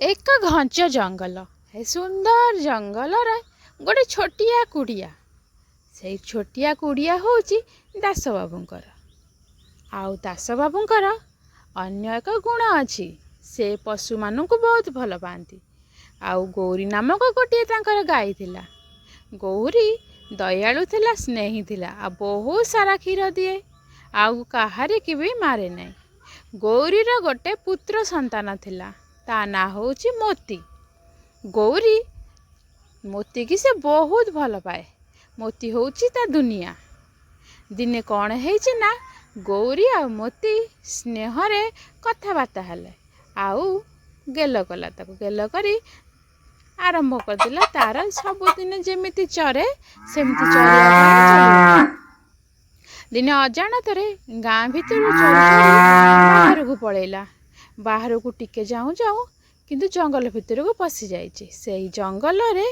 एक घंच जंगल हे सुंदर जंगल गोटे छोटिया कुड़िया से छोटिया कुड़िया हूँ दास बाबूंकर आउ दास बाबूंकर अन्य एक गुण अच्छी से पशु मानू बहुत भल पाती। आउ गौरी नामक गोटे तांकर गाई थिला। गौरी दयालु थिला, स्नेही थिला, आ बहुत सारा क्षीर दिए, आउ कहारी की भी मारे नहीं। गौरीर गोटे पुत्र संतान थिला, ता ना होची मोती। गौरी मोती की से बहुत भल पाए। मोती होची ता दुनिया। दिने कौन है ना गौरी आ मोती स्नेहरे कथबार्ता हेले, आउ गेल कला ताको गेल करी आरंभ करदिला तार सबुदिन जेमिति चरे सेमिति चरिया। दिने अजाणतरे गाँ भितर चोरी चोरी बाहर को पड़ेला। बाहर को टिके जाऊँ जाऊँ किंतु जंगल भितर को पशि जाइए। से जंगल रे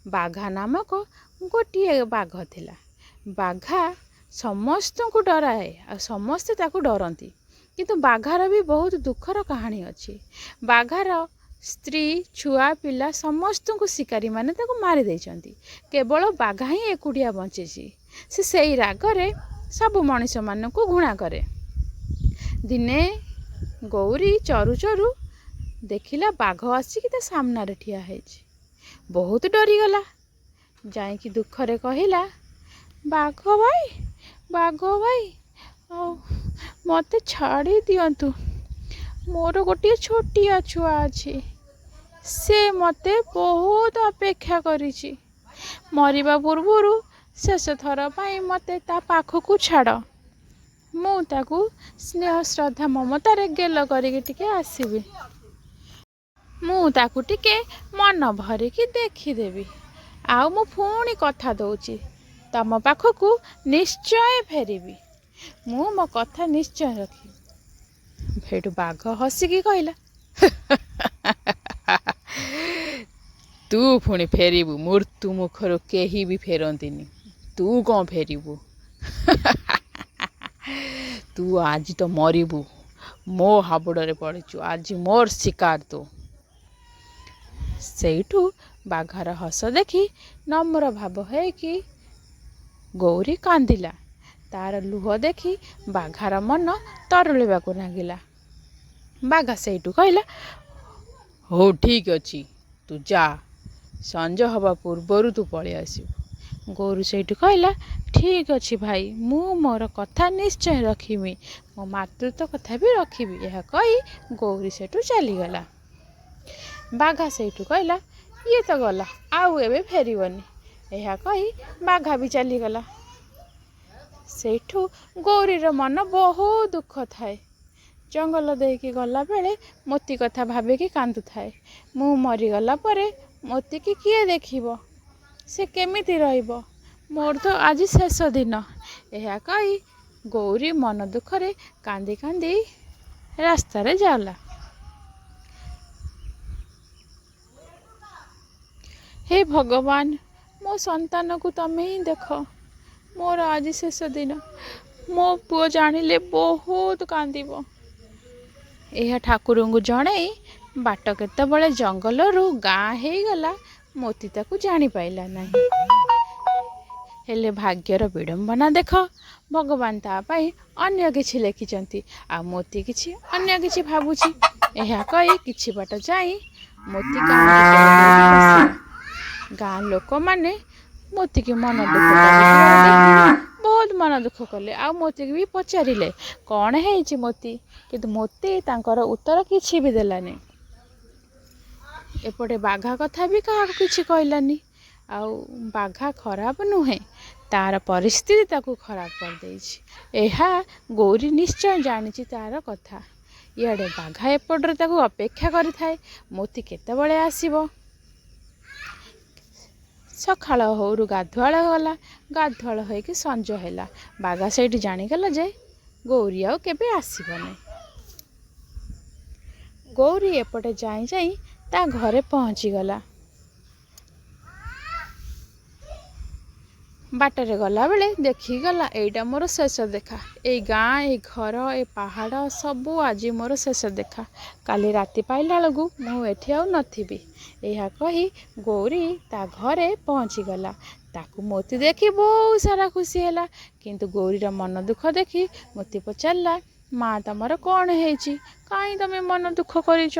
बाघा नामक गोटे बाघ थिला। बाघा समस्त को डराए आ समस्ते ताको डरती, किंतु बाघार भी बहुत दुखर कहानी अच्छी। बाघार स्त्री छुआ पिला समस्त को शिकारी माने ताको मारी देइचंती। केवल बाघा ही एकुटिया बंचीची। से सही रागरे सब मनीष मान को घृणा करे। दिने गौरी चरु चरु देखिला बाघ आसिकी ता सामना रे ठिया हैछि। बहुत डरीगला। जाइकी दुखरे कहिला, बाघ भाई मते छाड़ी दियंतु, मोर गोटे छोटिया छुआ अछि, से मते बहुत अपेक्षा करिछि। मरिबा पूर्वरु शेष थर पाई मते ता पाखकु छाड़, मु ताकू स्नेह श्रद्धा ममतारे गेल करिके टिके आसीबी। मु ताकू टिके मन भरिकी देखिदेवी। आउ मु पुणी कथा दउची, तम पाखकू निश्चय फेरिबी। मु मो कथा निश्चय रखी। भेटू बाघ हसिकी कहला, तू पुणी फेरिबू? मृत्यु मुखर केही भी फेरंतीनी, तू कौन फेरिबू? तू आज तो मरिबू, मो हाबुड़े पड़ीचु, आज मोर शिकार तू। सेठू बाघार हस देखी नम्र भाव है कि गौरी कांदिला। तार लुह देखी बाघार मन तरुलिबा को लागिला। बाघा सेठू कहला, हो ठीक अच्छी, तू जा, संज हवा पूर्वर तू पलि आसबू। गौरी सेठू कहला, ठीक अच्छी भाई, मु मोर कथा निश्चय रखिमी, मो मातृत्व कथा भी रखिबी। यह कही गौरी सेठू चलीगला। बाघा सेठू कहला, ये तो गला, आउ एबे फेरिबनी। यह कही बाघा भी चलीगला। सेठू गौरीर मन बहुत दुख थाए। जंगल देकी गला बेले मोती कथा भाविकी कांदु थाए। मु मरीगला परे मोती की किए देखिबो, से केमिति रहिबो, मोर तो आज शेष दिन। यह कही गौरी मन दुखरे कांदी कांदी रास्ता रे जाला। हे भगवान, मो संतान को तमे ही देख, मोर आज शेष दिन, मो पुओ जानिले बहुत कांदिबो। यह ठाकुर को जणई बाट केतबळे जंगल रु गाँ हे गला, मोती ताकू जानी पाइला नहीं। हेले भाग्यर विडंबना देख, भगवान ता पाई अन्य किछि लेखिचंती, आ मोती किछि अन्य किछि भाबुछि। यह कही किछि बाट जाई मोती गाँ लोक माने मोती की मन दुख देखी बहुत मन दुख कले। आ मोती की भी पचारिले कौन है मोती, किंतु मोती तांकर उत्तर किछि भी देलानी। एपटे बाघा कथा भी कहा किछि कहलानी। आउ बाघा खराब नुहे, तार परिस्थिति ताकू खराब कर देछि। एहा गौरी निश्चय जानिछि तार कथा। इआडे बाघा एपटरे ताकू अपेक्षा करि थाए, मोती केतेबळे आसीबो। सकाळ होरु गाधुआल गला, गाधुआल होइके संज हैला। बाघा सेठी जानिगला जे गौरी आउ केबे आसीबनी। गौरी एपटे जाई जाई ता घरे पहुँची गला। ବାଟରେ ଗଲାବେଳେ ଦେଖିକି ଗଲା ଏଇଟା ମୋର ଶେଷ ଦେଖା। ଏଇ ଗାଁ, ଏଇ ଘର, ଏଇ ପାହାଡ଼ ସବୁ ଆଜି ମୋର ଶେଷ ଦେଖା। କାଲି ରାତି ପାଇଲା ବେଳକୁ ମୁଁ ଏଠି ଆଉ ନଥିବି। ଏହା କହି ଗୌରୀ ତା ଘରେ ପହଞ୍ଚିଗଲା। ତାକୁ ମୋତି ଦେଖି ବହୁତ ସାରା ଖୁସି ହେଲା। କିନ୍ତୁ ଗୌରୀର ମନ ଦୁଃଖ ଦେଖି ମୋତି ପଚାରିଲା, ମା ତମର କ'ଣ ହେଇଛି? କାହିଁ ତମେ ମନ ଦୁଃଖ କରିଛ?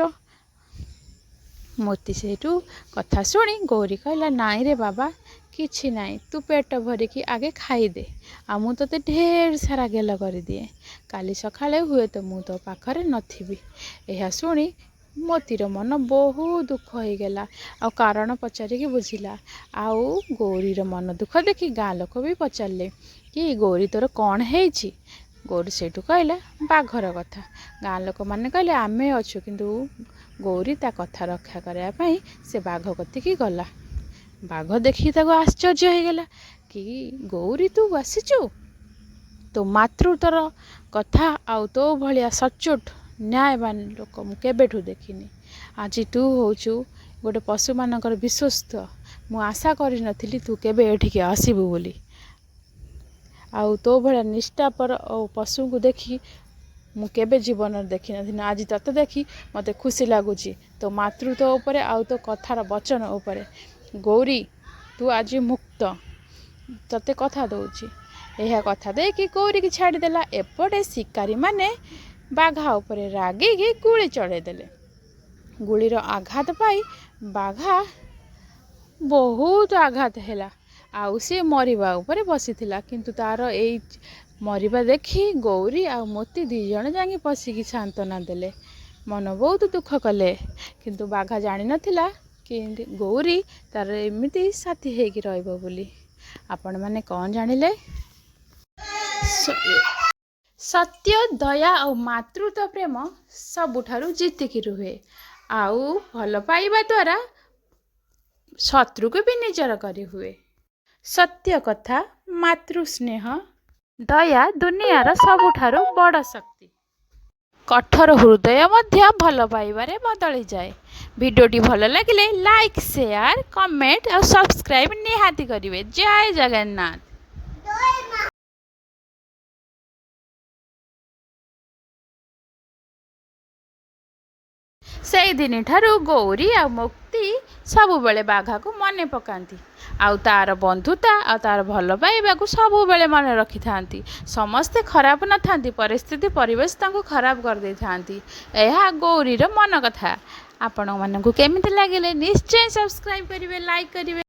ମୋତି ସେଇଠୁ କଥା ଶୁଣି ଗୌରୀ କହିଲା, ନାଇଁ ରେ ବାବା, କିଛି ନାହିଁ, ତୁ ପେଟ ଭରିକି ଆଗେ ଖାଇଦେ, ଆଉ ମୁଁ ତୋତେ ଢେର ସାରା ଗେଲ କରିଦିଏ। କାଲି ସକାଳେ ହୁଏତ ମୁଁ ତୋ ପାଖରେ ନଥିବି। ଏହା ଶୁଣି ମୋତିର ମନ ବହୁତ ଦୁଃଖ ହେଇଗଲା। ଆଉ କାରଣ ପଚାରିକି ବୁଝିଲା। ଆଉ ଗୌରୀର ମନ ଦୁଃଖ ଦେଖି ଗାଁ ଲୋକ ବି ପଚାରିଲେ କି ଗୌରୀ ତୋର କ'ଣ ହେଇଛି? ଗୌରୀ ସେଇଠୁ କହିଲା, ବାଘର କଥା। ଗାଁ ଲୋକମାନେ କହିଲେ, ଆମେ ଅଛୁ, କିନ୍ତୁ ଗୌରୀ ତା କଥା ରକ୍ଷା କରିବା ପାଇଁ ସେ ବାଘ କତିକି ଗଲା। ବାଘ ଦେଖିକି ତାକୁ ଆଶ୍ଚର୍ଯ୍ୟ ହେଇଗଲା କି ଗୌରୀ ତୁ ଆସିଛୁ? ତୋ ମାତୃତ୍ୱର କଥା ଆଉ ତୋ ଭଳିଆ ସଚ୍ଚୋଟ ନ୍ୟାୟବାନ ଲୋକ ମୁଁ କେବେଠୁ ଦେଖିନି। ଆଜି ତୁ ହେଉଛୁ ଗୋଟେ ପଶୁମାନଙ୍କର ବିଶ୍ୱସ୍ତ। ମୁଁ ଆଶା କରିନଥିଲି ତୁ କେବେ ଏଠିକି ଆସିବୁ ବୋଲି। ଆଉ ତୋ ଭଳିଆ ନିଷ୍ଠାପର ଓ ପଶୁଙ୍କୁ ଦେଖି ମୁଁ କେବେ ଜୀବନରେ ଦେଖିନଥିଲି। ଆଜି ତୋତେ ଦେଖି ମୋତେ ଖୁସି ଲାଗୁଛି, ତୋ ମାତୃତ୍ୱ ଉପରେ ଆଉ ତୋ କଥାର ବଚନ ଉପରେ। ଗୌରୀ ତୁ ଆଜି ମୁକ୍ତ, ତୋତେ କଥା ଦେଉଛି। ଏହା କଥା ଦେଇକି ଗୌରୀକି ଛାଡ଼ିଦେଲା। ଏପଟେ ଶିକାରୀମାନେ ବାଘା ଉପରେ ରାଗିକି ଗୁଳି ଚଢ଼େଇଦେଲେ। ଗୁଳିର ଆଘାତ ପାଇ ବାଘା ବହୁତ ଆଘାତ ହେଲା, ଆଉ ସେ ମରିବା ଉପରେ ବସିଥିଲା। କିନ୍ତୁ ତାର ଏଇ ମରିବା ଦେଖି ଗୌରୀ ଆଉ ମୋତି 2 ଜଣ ଯାଇକି ପଶିକି ସାନ୍ତ୍ୱନା ଦେଲେ, ମନ ବହୁତ ଦୁଃଖ କଲେ। କିନ୍ତୁ ବାଘା ଜାଣିନଥିଲା କି ଗୌରୀ ତାର ଏମିତି ସାଥୀ ହେଇକି ରହିବ ବୋଲି। ଆପଣମାନେ କ'ଣ ଜାଣିଲେ? ସତ୍ୟ, ଦୟା ଆଉ ମାତୃତ୍ୱ ପ୍ରେମ ସବୁଠାରୁ ଜିତିକି ରୁହେ। ଆଉ ଭଲ ପାଇବା ଦ୍ୱାରା ଶତ୍ରୁକୁ ବି ନିଜର କରି ହୁଏ। ସତ୍ୟ କଥା, ମାତୃସ୍ନେହ, ଦୟା ଦୁନିଆର ସବୁଠାରୁ ବଡ଼ ଶକ୍ତି। କଠୋର ହୃଦୟ ମଧ୍ୟ ଭଲ ପାଇବାରେ ବଦଳିଯାଏ। ଭିଡ଼ିଓଟି ଭଲ ଲାଗିଲେ ଲାଇକ୍, ସେୟାର, କମେଣ୍ଟ ଆଉ ସବସ୍କ୍ରାଇବ୍ ନିହାତି କରିବେ। ଜୟ ଜଗନ୍ନାଥ। ସେଇଦିନଠାରୁ ଗୌରୀ ଆଉ ମୁକ୍ତି ସବୁବେଳେ ବାଘାକୁ ମନେ ପକାନ୍ତି, ଆଉ ତାର ବନ୍ଧୁତା ଆଉ ତାର ଭଲ ପାଇବାକୁ ସବୁବେଳେ ମନେ ରଖିଥାନ୍ତି। ସମସ୍ତେ ଖରାପ ନଥାନ୍ତି, ପରିସ୍ଥିତି ପରିବେଶ ତାଙ୍କୁ ଖରାପ କରିଦେଇଥାନ୍ତି। ଏହା ଗୌରୀର ମନ କଥା। ଆପଣମାନଙ୍କୁ କେମିତି ଲାଗିଲେ ନିଶ୍ଚୟ ସବସ୍କ୍ରାଇବ୍ କରିବେ, ଲାଇକ୍ କରିବେ।